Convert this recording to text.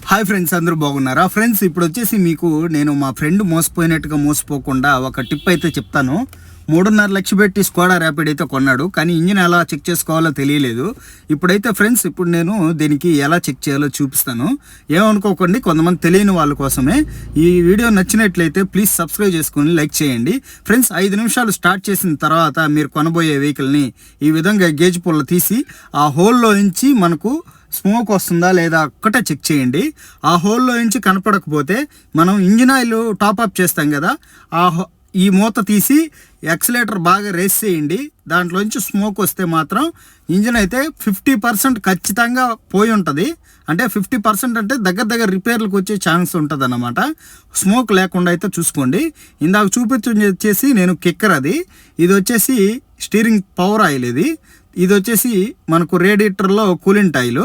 Hi friends, అందరూ బాగున్నారా? Friends, ఇప్పుడు వచ్చేసి మీకు నేను మా ఫ్రెండ్ మోసపోయినట్టుగా మోసపోకుండా ఒక టిప్ అయితే చెప్తాను. 3.5 లక్షలు పెట్టి స్కోడా ర్యాపిడ్ అయితే కొన్నాడు, కానీ ఇంజిన్ ఎలా చెక్ చేసుకోవాలో తెలియలేదు. ఇప్పుడైతే ఫ్రెండ్స్, ఇప్పుడు నేను దీనికి ఎలా చెక్ చేయాలో చూపిస్తాను. ఏమనుకోకండి, కొంతమంది తెలియని వాళ్ళ కోసమే. ఈ వీడియో నచ్చినట్లయితే ప్లీజ్ సబ్స్క్రైబ్ చేసుకొని లైక్ చేయండి. ఫ్రెండ్స్, 5 నిమిషాలు స్టార్ట్ చేసిన తర్వాత మీరు కొనబోయే వెహికల్ని ఈ విధంగా గేజ్ పుల్ల తీసి ఆ హోల్లో నుంచి మనకు స్మోక్ వస్తుందా లేదా ఒక్కటే చెక్ చేయండి. ఆ హోల్లో నుంచి కనపడకపోతే మనం ఇంజిన్ ఆయిల్ టాప్అప్ చేస్తాం కదా, ఈ మూత తీసి యాక్సిలేటర్ బాగా రేస్ చేయండి. దాంట్లోంచి స్మోక్ వస్తే మాత్రం ఇంజిన్ అయితే 50% ఖచ్చితంగా పోయి ఉంటుంది. అంటే 50% అంటే దగ్గర రిపేర్లకు వచ్చే ఛాన్స్ ఉంటుంది అన్నమాట. స్మోక్ లేకుండా అయితే చూసుకోండి. ఇందాక చూపించింది వచ్చేసి నేను కిక్కర్, ఇది వచ్చేసి స్టీరింగ్ పవర్ ఆయిల్, ఇది వచ్చేసి మనకు రేడియేటర్లో కూలింగ్ ఆయిల్.